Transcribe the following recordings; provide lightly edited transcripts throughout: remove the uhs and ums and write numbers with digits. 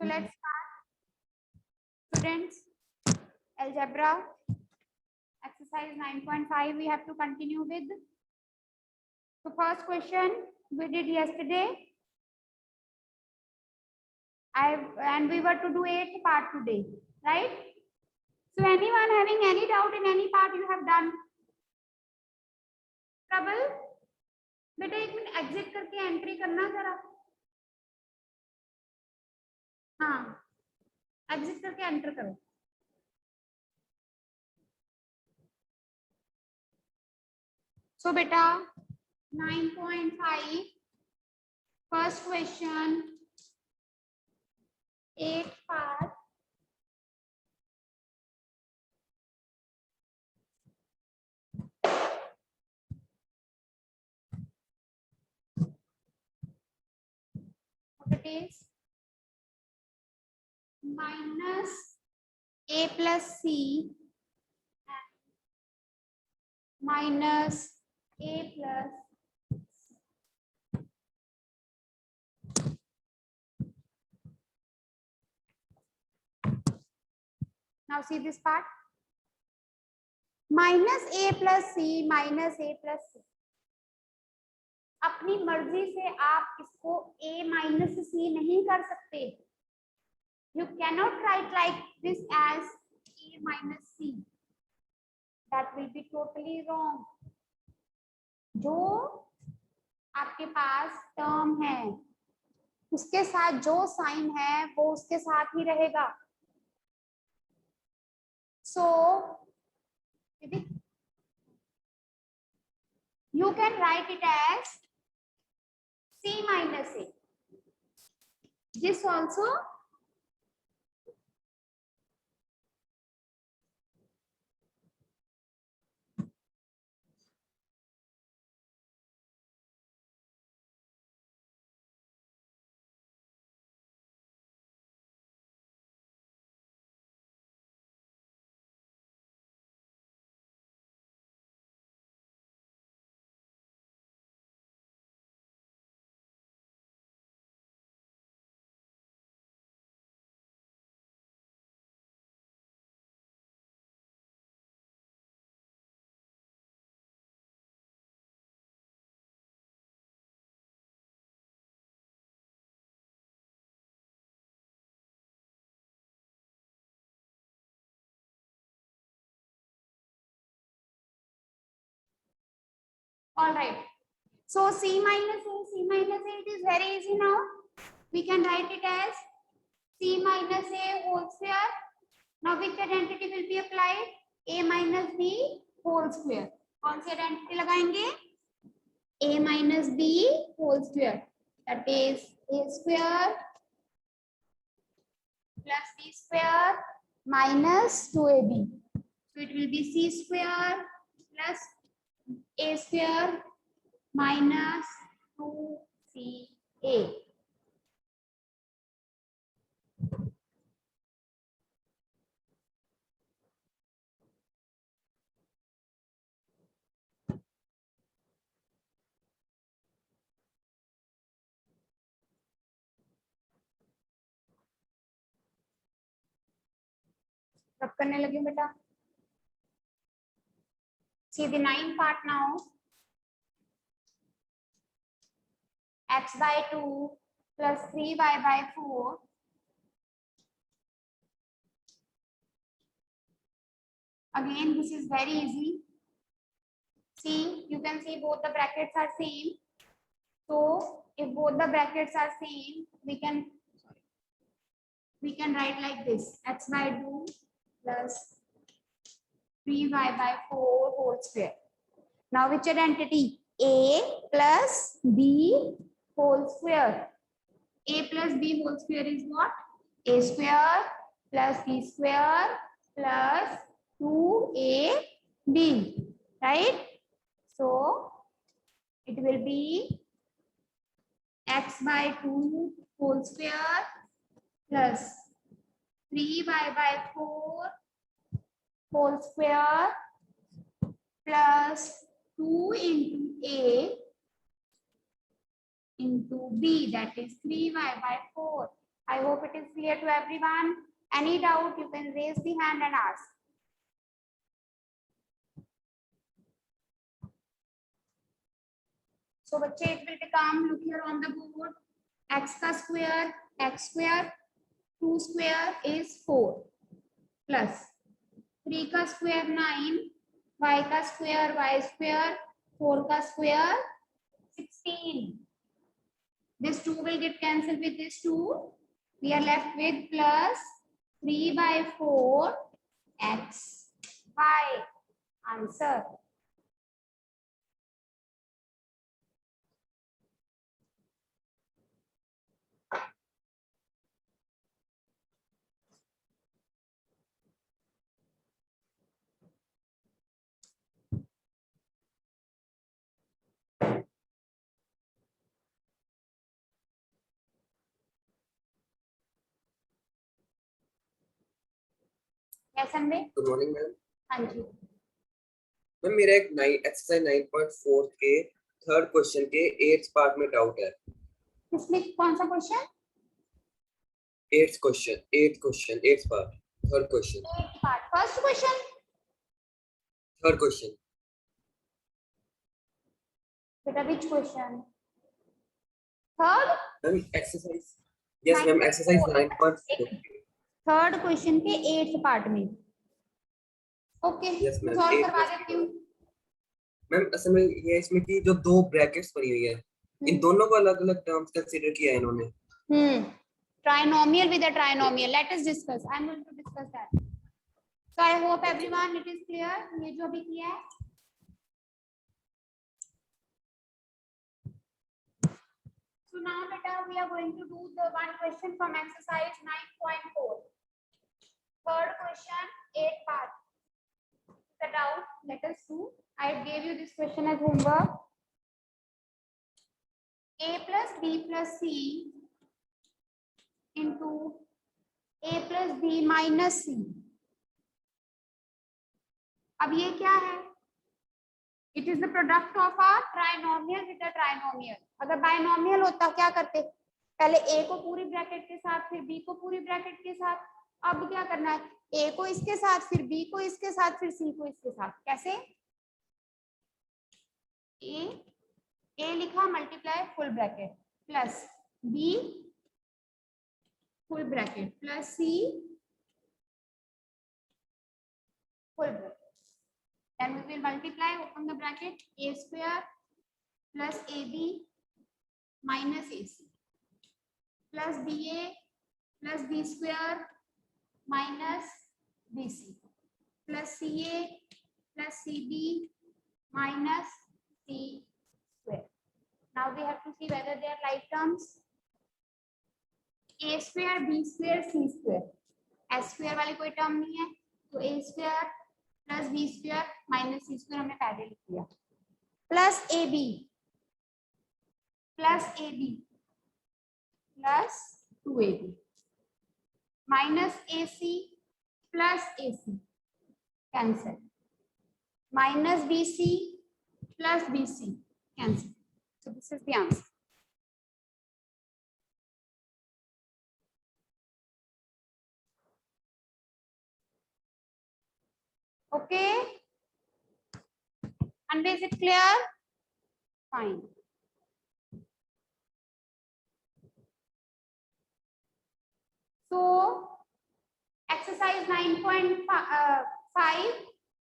So let's start. Students, algebra exercise 9.5 we have to continue with. So first question we did yesterday. And we were to do 8th part today, right? So anyone having any doubt in any part you have done? Trouble? बेटा एक minute exit करके entry करना जरा. हाँ, exit करके enter करो. So beta 9.5 first question 8 part. What it is? Minus a plus c minus a plus now see this part minus a plus c minus a plus c. अपनी मर्जी से आप इसको a minus c नहीं कर सकते. You cannot write like this as a minus c. That will be totally wrong. जो आपके पास टर्म है उसके साथ जो साइन है वो उसके साथ ही रहेगा. So you can write it as c minus a. This also all right. So c minus a, it is very easy now. We can write it as c minus a whole square. Now which identity will be applied? A minus b whole square. कौन सी identity लगाएंगे? A minus b whole square. That is a square plus b square minus 2ab. So it will be c square plus a square minus 2ca. सब करने लगे बेटा. See the 9 part now. X by 2 plus 3y by 4. Again, this is very easy. See, you can see both the brackets are same. So, if both the brackets are same, we can write like this: x by 2 plus 3y by 4 whole square. Now, which identity? A plus b whole square. A plus b whole square is what? A square plus b square plus 2ab, right? So it will be x by 2 whole square plus 3y by 4 whole square plus 2 into a into b, that is 3y by 4. I hope it is clear to everyone. Any doubt, you can raise the hand and ask. So बच्चे, it will become, look here on the board, x का square, x square, 2 square is 4 plus 3 का square 9, y का square y square, 4 का square 16. This 2 will get cancelled with this 2. We are left with plus 3 by 4 x. y. Answer. Yes, Anbe? Good morning ma'am. हाँ जी। Ma'am मेरा एक exercise 9.4 के third question के 8th part में doubt है। इसमें कौन सा question? 8th question 8th part third question. 8th part. First question. Third question. Beta, which question? Third? Ma'am exercise, yes ma'am, exercise 9.4 third question के 8th पार्ट में। Okay, yes ma'am. Solve करवा देती हूँ। Ma'am असल में ये है इसमें कि जो दो ब्रैकेट्स बनी हुई है, इन दोनों को अलग अलग टर्म्स कंसीडर किया है इन्होंने। Trinomial with a trinomial. Let us discuss. I am going to discuss that. So I hope everyone it is clear. ये जो भी किया है। So now beta we are going to do the one question from exercise 9.4. Third question, 8 part. The doubt. Let us do. I gave you this question as homework. A plus B plus C into A plus B minus C. अब ये क्या है? It is the product of a trinomial with a trinomial. अगर binomial होता क्या करते? पहले A को पूरी ब्रैकेट के साथ, फिर B को पूरी ब्रैकेट के साथ। अब क्या करना है? A को इसके साथ, फिर B को इसके साथ, फिर C को इसके साथ। कैसे? A लिखा multiply full bracket plus B full bracket plus C full bracket. Then we will multiply, open the bracket, A square plus AB minus AC plus BA plus B square minus BC plus CA plus CB minus C square. Now we have to see whether they are like terms. A square, B square, C square. S square वाली कोई term नहीं है, तो A square plus B square minus C square हमने पहले लिख दिया, plus AB plus 2AB minus AC plus AC cancel minus BC plus BC cancel. So this is the answer. Okay, and is it clear? Fine. So exercise 9.5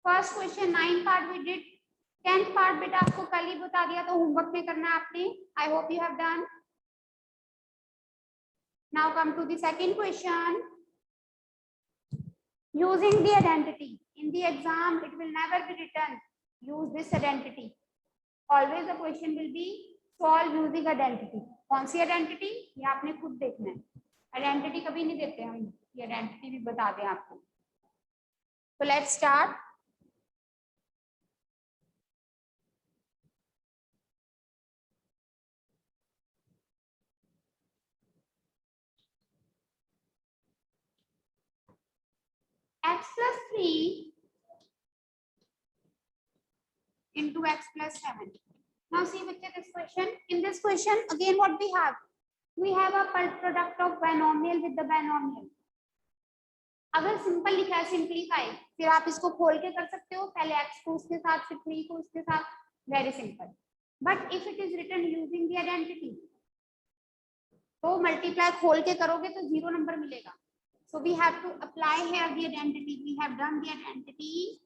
first question 9 part we did, 10th part बेटा आपको कल ही बता दिया, तो homework में करना है आपने. I hope you have done. Now come to the second question. Using the identity. In the exam, it will never be written. Use this identity. Always the question will be solve using identity. कौन सी identity? ये आपने खुद देखना है. Identity कभी नहीं देते हम. ये identity भी बता दें आपको. So let's start. X plus 3 into x plus 7. Now see with this question. In this question, again what we have? We have a product of binomial with the binomial. अगर सिंपल लिखा है simplify, फिर आप इसको खोल के कर सकते हो, पहले x को उसके साथ फिर 3 को उसके साथ, very simple. But if it is written using the identity, तो मल्टीप्लाई खोल के करोगे तो 0 नंबर मिलेगा। So we have to apply here the identity. We have done the identity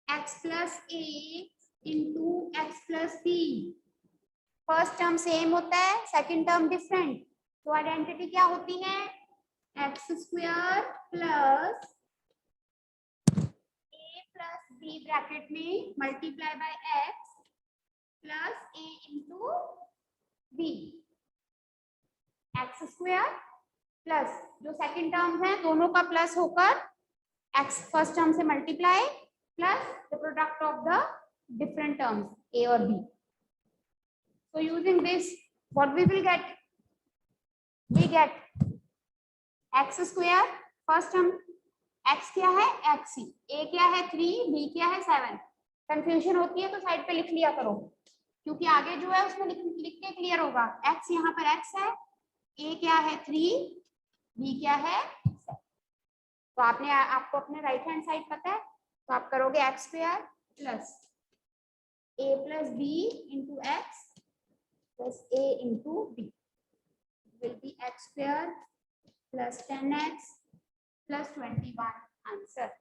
x plus a into x plus b। First term same होता है, second term different, तो identity क्या होती है, x square plus a plus b bracket में multiply by x plus a into B. X square plus जो second term है दोनों का प्लस होकर एक्स फर्स्ट टर्म से multiply plus the product of the different terms a और b. So using this, what we will get? We get x square, first term x क्या है x, a क्या है 3, b क्या है 7। Confusion होती है तो साइड पे लिख लिया करो, क्योंकि आगे जो है उसमें लिख के क्लियर होगा। x यहाँ पर x है, a क्या है 3, b क्या है 7। तो आपको अपने राइट हैंड साइड पता है, तो आप करोगे x square plus a plus b into x plus a into b will be x square plus 10x plus 21 answer।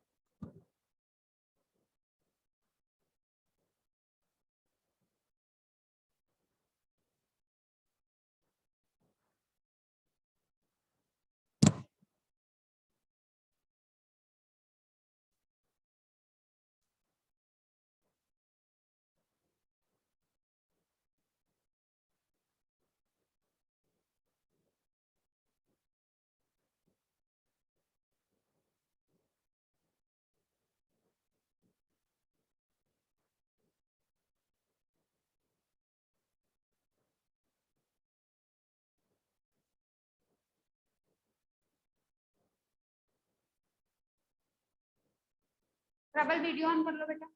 प्रबल वीडियो ऑन कर लो बेटा,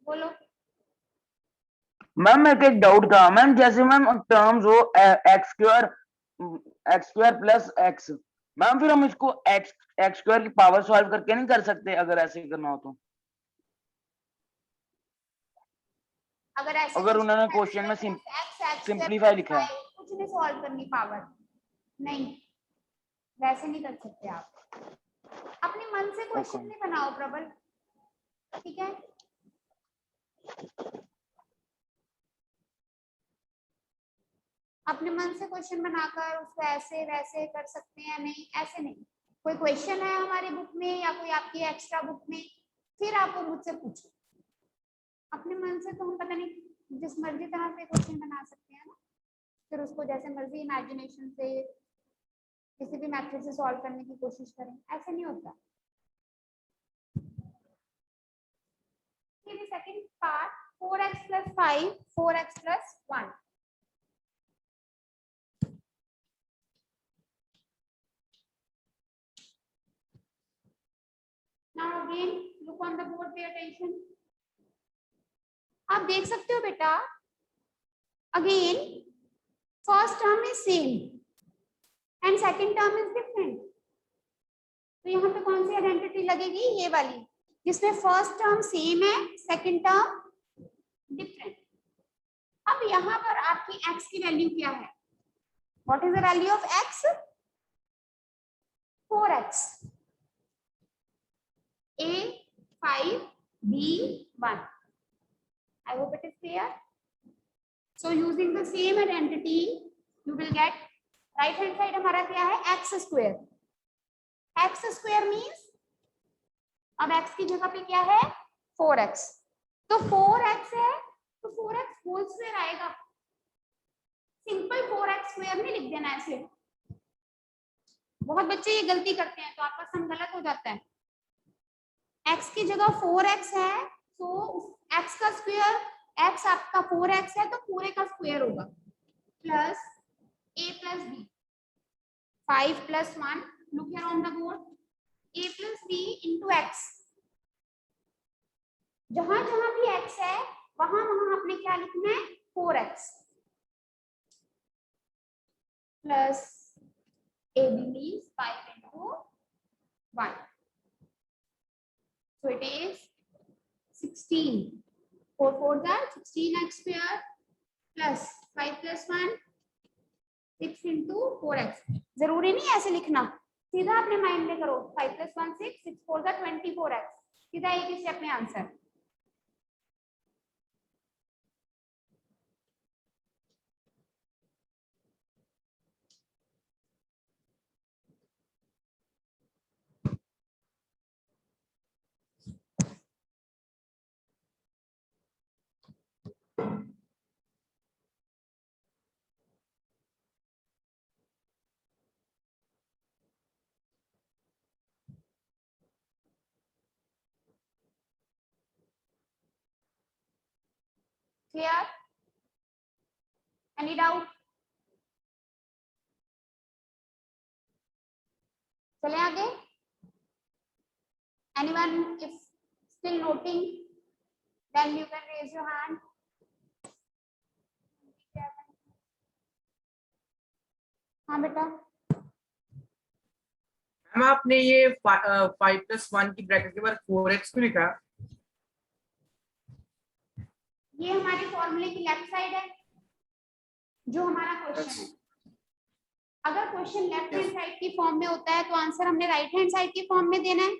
बोलो। मैम मेरे को एक डाउट था मैम, जैसे मैम टर्म्स हो x square plus x, ma'am फिर हम इसको एक्स स्क्वायर की पावर सॉल्व करके नहीं कर सकते अगर ऐसे करना हो तो? अगर उन्होंने क्वेश्चन में सिंपलीफाई लिखा है, कुछ नहीं सॉल्व करनी पावर, नहीं वैसे नहीं कर सकते आप। अपने मन से क्वेश्चन नहीं बनाओ प्रबल, ठीक है। अपने मन से क्वेश्चन बनाकर उसको ऐसे वैसे कर सकते हैं, नहीं ऐसे नहीं। कोई क्वेश्चन है हमारी बुक में या कोई आपकी एक्स्ट्रा बुक में, फिर आप वो मुझसे पूछो। अपने मन से तो हम पता नहीं जिस मर्जी तरह से क्वेश्चन बना सकते हैं ना, फिर उसको जैसे मर्जी इमेजिनेशन से किसी भी मेथड से सॉल्व करने की कोशिश करें, ऐसे नहीं होता। Second part 4x plus 5, 4x plus 1। Now again look on the board, pay attention। आप देख सकते हो बेटा, again first term is same and second term is different। तो यहाँ पे कौन सी आइडेंटिटी लगेगी, ये वाली, जिसमें फर्स्ट टर्म सेम है सेकंड टर्म डिफरेंट। अब यहाँ पर आपकी x की वैल्यू क्या है, what is the value of x, 4x, a 5, b 1। I hope it is clear। So using the same identity you will get right hand side हमारा क्या है, x square। x square means अब x की जगह पे क्या है 4x, तो 4x है तो 4x होल स्क्वायर आएगा। सिंपल 4x स्क्वायर नहीं लिख देना ऐसे, बहुत बच्चे ये गलती करते हैं तो आपका सम गलत हो जाता है। x की जगह 4x है तो x का स्क्वायर, x आपका 4x है तो पूरे का स्क्वायर होगा, plus a plus b 5 plus 1, look here on the board, a plus b into x। जहां जहां भी x है वहां वहां आपने क्या लिखना है 4x। plus AB means 5 into 1. So it is 16. 4 4s are 16x square plus 5 plus 1 6 into 4x. जरूरी नहीं ऐसे लिखना, सीधा अपने माइंड में करो. 5 plus 1 6 6 4 का 24x. सीधा एक ही स्टेप में आंसर. Clear? Any doubt? चले आगे. Anyone if still noting, then you can raise your hand. हाँ बेटा. मैम आपने ये 5 plus 1 की ब्रैकेट के बाद 4x क्यों लिखा? ये हमारे फॉर्मूले की लेफ्ट साइड है जो हमारा क्वेश्चन है. अगर क्वेश्चन लेफ्ट हैंड साइड की फॉर्म में होता है तो आंसर हमने राइट हैंड साइड की फॉर्म में देना है.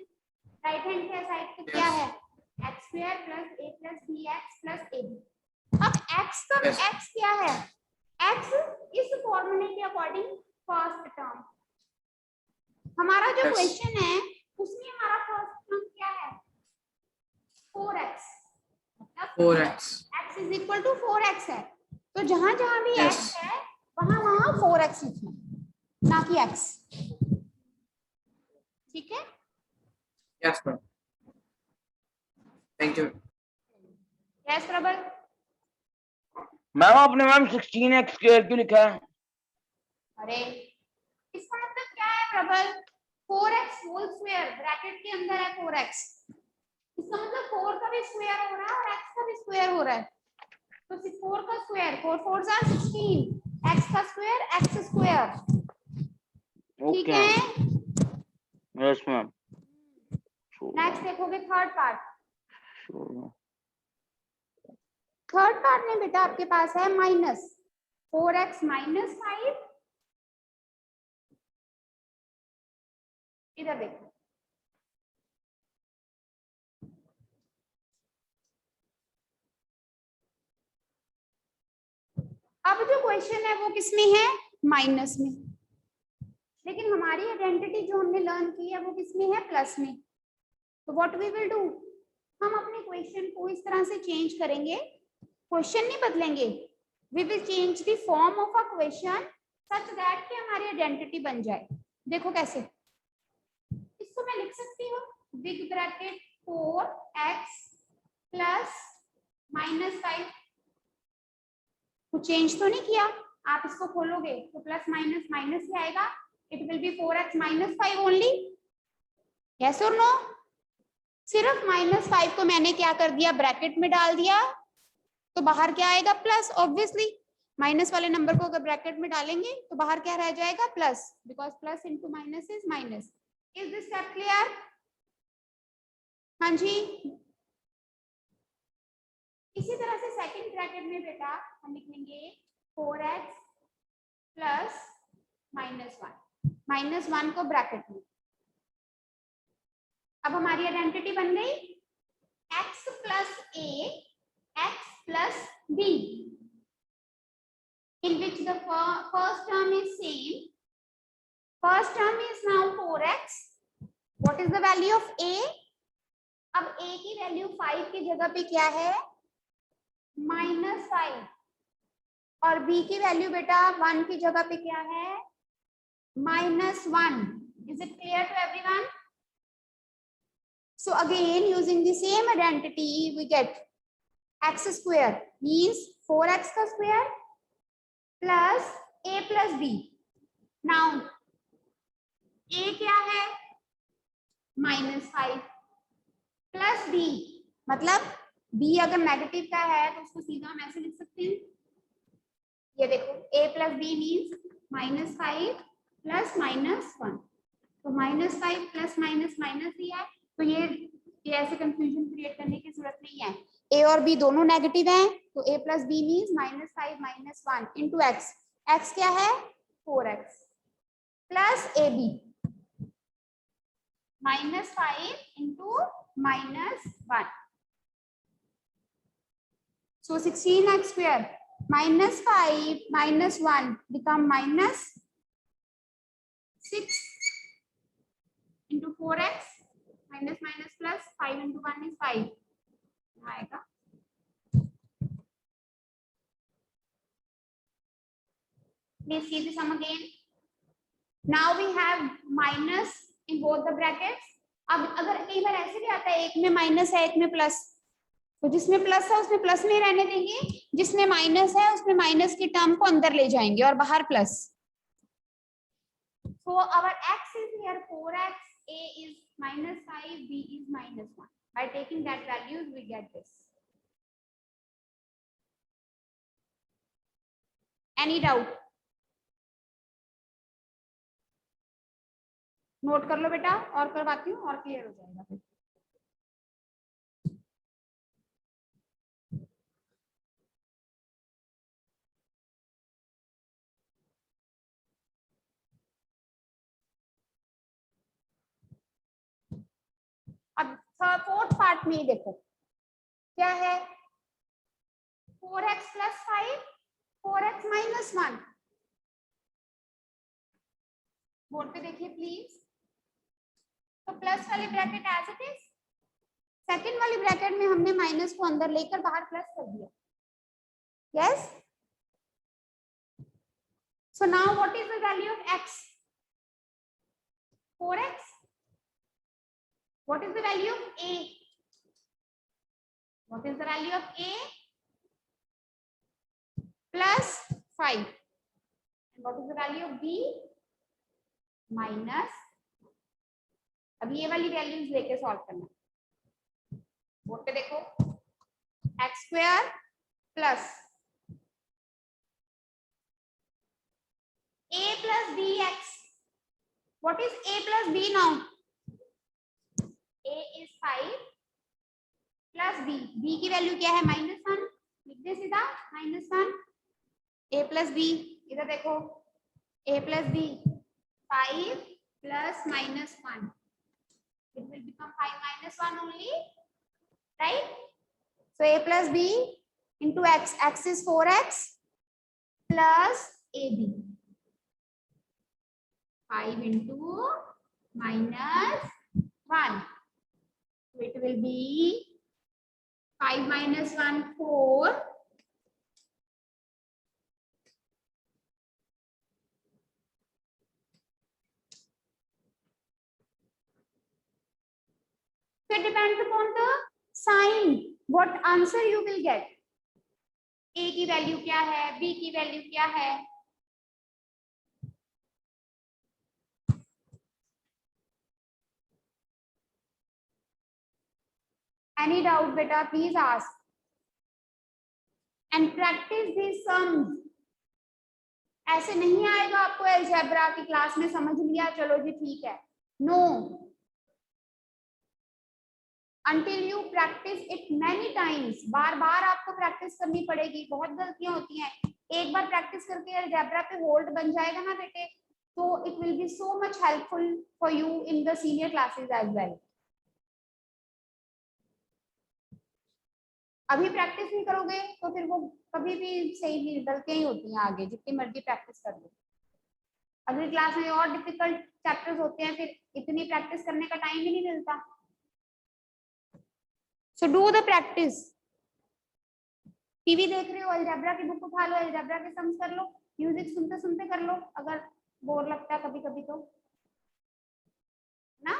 राइट हैंड के साइड पे क्या है? x square plus a plus bx plus ab. अब x का x क्या है? x इस फॉर्मूले के अकॉर्डिंग फर्स्ट टर्म. हमारा जो क्वेश्चन है उसमें हमारा फर्स्ट टर्म क्या है? 4x. 4x. x is equal to 4x है. तो जहां जहां भी x है वहां वहां 4x लिखना, ना कि x. ठीक है? Yes ma'am. Thank you. Yes प्रबल. मैम आपने मैम 16x स्क्वायर क्यों लिखा है? अरे इसका मतलब क्या है प्रबल? 4x होल स्क्वायर ब्रैकेट के अंदर है 4x. इसका मतलब 4 का भी स्क्वायर हो रहा है और x का भी स्क्वायर हो रहा है. तो 4 का स्क्वायर 4 4s are 16. x का स्क्वायर x स्क्वायर. ठीक है? Yes ma'am. नेक्स्ट देखोगे थर्ड पार्ट. थर्ड पार्ट में बेटा आपके पास है माइनस 4x माइनस 5. इधर देखो. अब जो क्वेश्चन है वो किसमें है? माइनस में. लेकिन हमारी आइडेंटिटी जो हमने लर्न की है वो किसमें है? प्लस में. तो व्हाट वी विल डू, हम अपने क्वेश्चन को इस तरह से चेंज करेंगे. क्वेश्चन नहीं बदलेंगे. We will change the form of a question such that कि हमारी आइडेंटिटी बन जाए. देखो कैसे. इसको मैं लिख सकती हूँ big bracket 4x plus minus 5. कुछ चेंज तो नहीं किया. आप इसको खोलोगे तो प्लस माइनस माइनस ही आएगा. It will be 4x minus 5 only. Yes और नो? सिर्फ माइनस 5 को मैंने क्या कर दिया? ब्रैकेट में डाल दिया. तो बाहर क्या आएगा? प्लस. ऑब्वियसली माइनस वाले नंबर को अगर ब्रैकेट में डालेंगे तो बाहर क्या रह जाएगा? Plus. Because plus into minus is minus. Is this step clear? हाँ जी. इसी तरह से सेकंड ब्रैकेट में बेटा हम लिखेंगे 4x प्लस माइनस 1 को ब्रैकेट में. अब हमारी आइडेंटिटी बन गई x plus a x plus b, in which the first term is same. First term is now 4x. What is the value of a? अब a की वैल्यू 5 की जगह पे क्या है? -5. और b की वैल्यू बेटा 1 की जगह पे क्या है? -1. Is it clear to everyone? So again, using the same identity, we get x square means 4x का square plus a plus b. Now a क्या है? -5 plus b, मतलब b अगर नेगेटिव का है तो उसको सीधा हम ऐसे लिख सकते हैं. ये देखो a plus b means -5 plus -1, तो -5 प्लस माइनस माइनस ही है, तो ये ऐसे कंफ्यूजन क्रिएट करने की जरूरत नहीं है। ए और बी दोनों नेगेटिव हैं, तो a plus b means -5 -1 into x. X क्या है 4x plus a b -5 into -1, so 16x square -5 -1 become -6 into 4x minus minus plus 5 into 1 is 5 आएगा। Please see the sum again. Now we have minus in both the brackets. अब अगर कई बार ऐसे भी आता है, एक में माइनस है एक में प्लस, तो जिसमें प्लस है उसमें प्लस में रहने देंगे, जिसमें माइनस है उसमें माइनस की टर्म को अंदर ले जाएंगे और बाहर plus. So our x is here 4x, a is -5, b is -1. By taking that values we get this. Any doubt? Note कर लो बेटा, और करवाती हूँ और क्लियर हो जाएगा फिर। अब फोर्थ पार्ट में देखो क्या है, 4x plus 5 4x minus 1। Board पे देखिए प्लीज। तो प्लस वाली bracket as it is, second वाली ब्रैकेट में हमने माइनस को अंदर लेकर बाहर प्लस कर दिया। Yes, so now what is the value of x? 4x। What is the value of a? What is the value of a? Plus 5. And what is the value of b? Minus। अब ये वाली values लेके solve करना। Board पे देखो, x square plus a plus bx. What is a plus b now? a is 5 plus b, b की value क्या है -1, लिख दे सीधा -1, a प्लस b, इधर देखो a plus b 5 plus -1, it will become 5 -1 only, right? So a plus b into x, x is 4x plus ab, 5 into -1. So it will be 5 minus 1 4, so it depends upon the sign what answer you will get. a की value क्या है, b की value क्या है। Any doubt beta, please ask and practice these sums. ऐसे नहीं आएगा आपको अलजेब्रा की क्लास में समझ लिया चलो जी ठीक है, no, until you practice it many times. बार बार आपको प्रैक्टिस करनी पड़ेगी, बहुत गलतियां होती हैं। एक बार प्रैक्टिस करके अलजेब्रा पे होल्ड बन जाएगा ना बेटे, तो it will be so much helpful for you in the senior classes as well. अभी प्रैक्टिस नहीं करोगे तो फिर वो कभी भी सही नहीं, गलतियां ही होती हैं आगे, जितनी मर्जी प्रैक्टिस कर लो। अगली क्लास में और डिफिकल्ट चैप्टर्स होते हैं, फिर इतनी प्रैक्टिस करने का टाइम ही नहीं मिलता। So do the practice. TV देख रहे हो, अलजेब्रा की बुक उठा लो, अलजेब्रा के सम्स कर लो, म्यूजिक सुनते सुनते कर लो अगर बोर लगता है कभी कभी तो ना।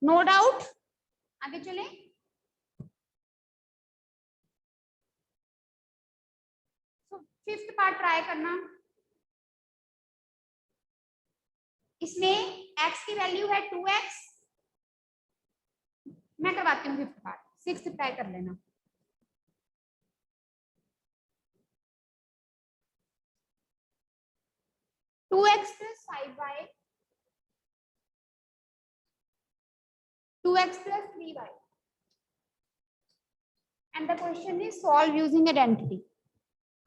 नो डाउट, आगे चले। फिफ्थ पार्ट ट्राई करना। इसमें x की वैल्यू है 2x, मैं करवाती हूँ फिफ्थ पार्ट, सिक्स्थ ट्राई कर लेना। 2x plus 5y, 2x plus 3y, and the question is solve using identity.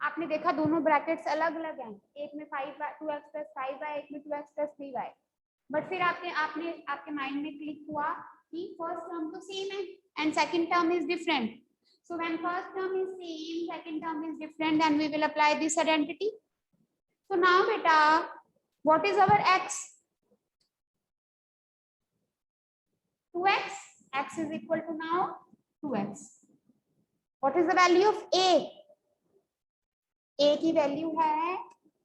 आपने देखा दोनों ब्रैकेट्स अलग अलग हैं, एक में 2x plus 5y, एक में 2x plus 3y, बट फिर आपके माइंड में क्लिक हुआ कि फर्स्ट टर्म तो सेम है and second term is different. So when first term is same, second term is different, then we will apply this identity. So now beta, what is our x? 2x. X is equal to now 2x. What is the value of a? A की value है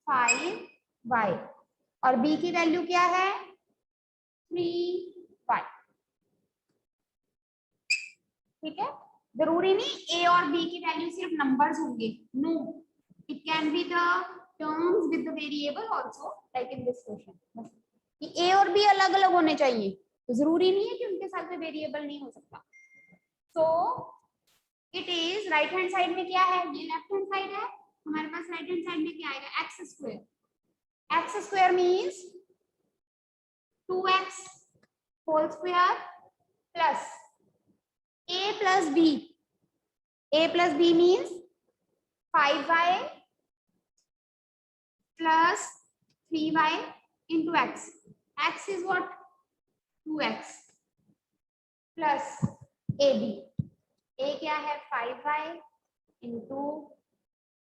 5y और b की value क्या है 3y. ठीक है, जरूरी नहीं a और b की वैल्यू सिर्फ नंबर्स होंगे. No, it can be the terms with the variable also, like in this question कि a और b अलग अलग होने चाहिए, तो जरूरी नहीं है कि उनके साथ कोई वेरिएबल नहीं हो सकता. So it is right hand side में क्या है, ये लेफ्ट हैंड साइड है, हमारे पास राइट हैंड साइड में क्या आएगा x square. X square means 2x whole square plus a plus b. A plus b means 5y plus 3y into x. X is what? 2x plus ab. A क्या है 5y into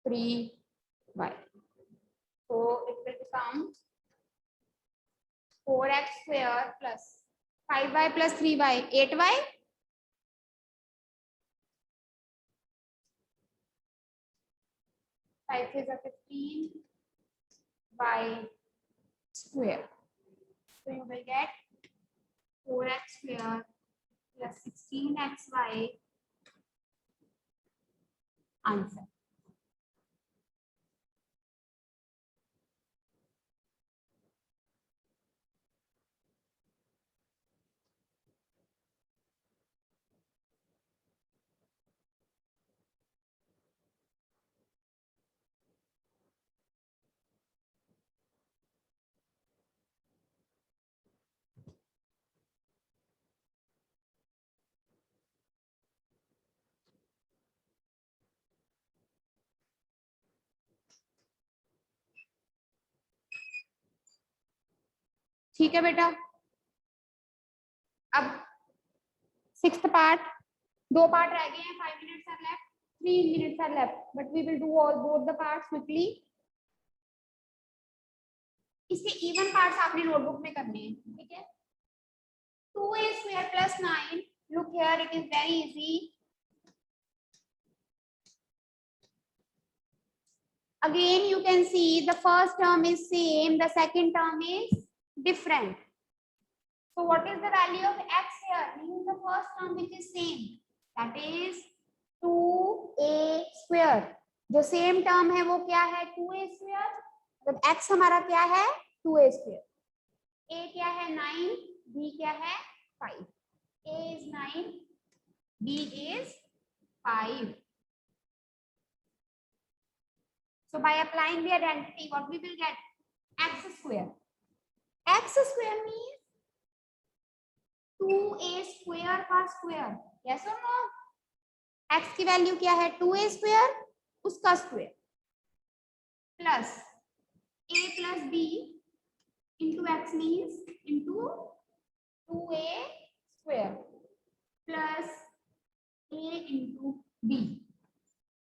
3y. So it will become 4x square plus 5y plus 3y 8y. 5 is a 15 by square. So you will get 4x square plus 16xy answer. ठीक है बेटा, अब 6th part, 2 part रह गए हैं. 5 minutes are left, 3 minutes are left, but we will do all both the parts quickly. इसके even parts आपने notebook में करने हैं. ठीक है, 2a square plus 9. Look here, it is very easy. Again you can see the first term is same, the second term is different. So what is the value of x here? Means the first term which is same, that is 2a square. जो same term है वो क्या है 2a square. मतलब x हमारा क्या है 2a square. a क्या है 9, b क्या है 5. a is 9, b is 5. So by applying the identity, what we will get? X square. X square means 2a square का square. Yes or no? X की वैल्यू क्या है 2a square, उसका square plus a plus b into x means into 2a square plus a into b.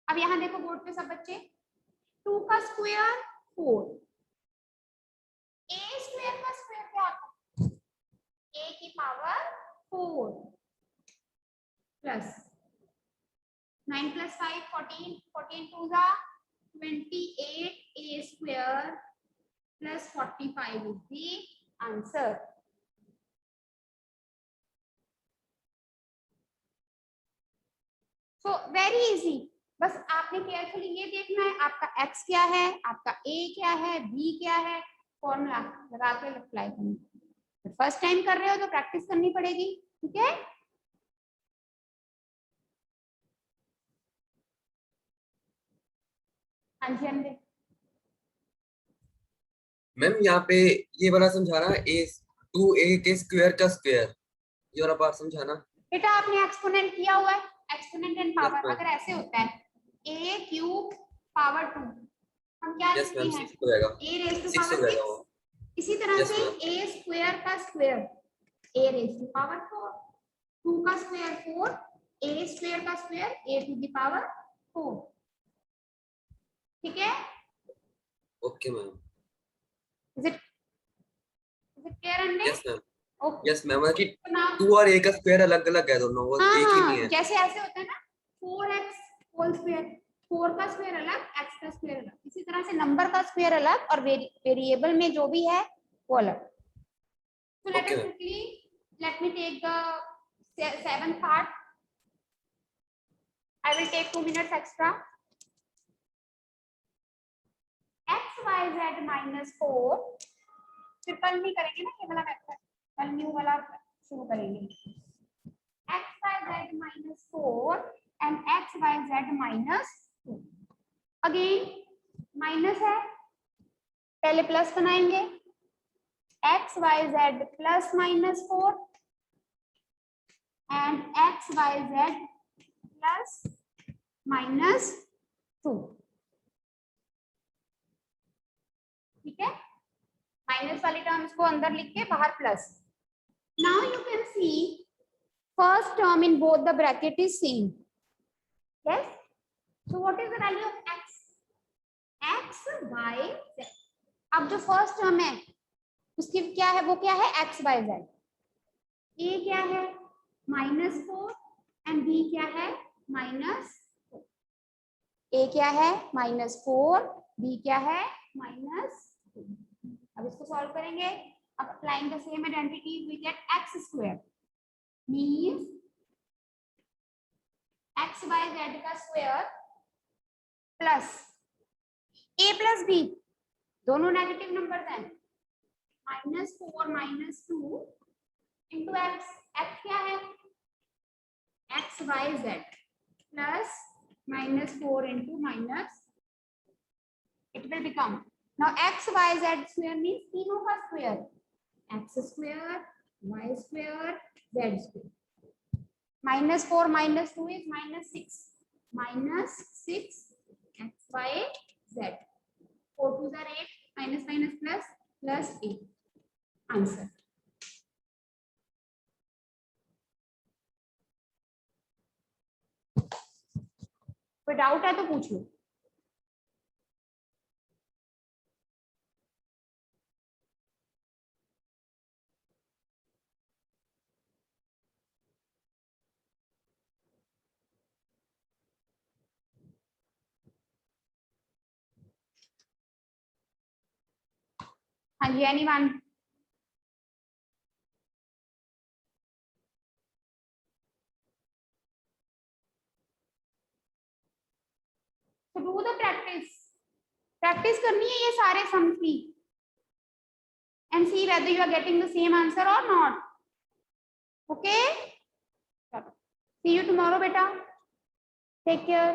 अब यहाँ देखो board पे सब बच्चे, 2 का स्क्वायर 4, a स्क्वायर का स्क्वायर क्या होता है a की पावर 4 प्लस 9 plus 5 14, 14 2 जा 28 a square plus 45 is the answer. So very easy. बस आपने केयरफुली ये देखना है आपका x क्या है, आपका a क्या है, b क्या है, फॉर्मूला लगा के अप्लाई करना. फर्स्ट टाइम कर रहे हो तो प्रैक्टिस करनी पड़ेगी. ठीक है, हाँ जी. मैम यहाँ पे ये वाला समझाना ए 2a के स्क्वायर का स्क्वायर, ये वाला पार्ट समझाना। बेटा आपने एक्सपोनेंट किया हुआ है, exponent and Yes, power. ma'am. अगर ऐसे होता है a क्यूब पावर 2, हम क्या यस लिखते मैम, हैं 6 हो जाएगा, a रेज टू 6 हो पावर जाएगा 6। वो। इसी तरह Yes, से ma'am. a स्क्वायर का square a raise to power 4, 2 का स्क्वायर 4, a स्क्वायर का square a to the power 4। ठीक है, okay ma'am. Is it clear and yes ma'am, okay. Yes ma'am, मतलब कि नाउ 2 और a का स्क्वायर अलग अलग है दोनों, वो हाँ एक ही नहीं हाँ, है। जैसे ऐसे होता है ना 4x होल स्क्वायर, 4 का स्क्वायर अलग, x का स्क्वायर अलग, इसी तरह से नंबर का स्क्वायर अलग और वेरिएबल में जो भी है वो अलग। So let Okay, us ma'am. quickly, let me take the 7th part. I will take 2 minutes extra. x y z minus 4, फिर कल नहीं करेंगे ना ये वाला वेक्टर, कल न्यू वाला शुरू करेंगे। x y z minus 4 and x y z minus 2। Again minus है, पहले प्लस बनाएंगे, x y z plus minus 4 and x y z plus minus 2। ठीक है, माइनस वाली टर्म्स को अंदर लिख के बाहर plus. Now you can see first term in both the bracket is same. Yes, so what is the value of x? x y z। अब जो फर्स्ट टर्म है उसकी क्या है, वो क्या है, x y z। a क्या है -4 एंड b क्या है -4। a क्या है -4, b क्या है -2। अब इसको सॉल्व करेंगे। अब applying the same identity we get x square means x y z का square plus a plus b, दोनों नेगेटिव नंबर्स हैं, -4 -2 इंटू x। x क्या है x y z plus -4 into minus, it will become now x y z square means तीनों का square, x square y square z square। -4 -2 is -6, -6 x y z, 4 2s are 8, minus minus plus plus 8 answer. कोई doubt है तो पूछ लो। हाँ जी, anyone? So do the practice. Practice करनी है ये सारे सम्स की and see whether you are getting the same answer or not. Okay? See you tomorrow, beta. Take care.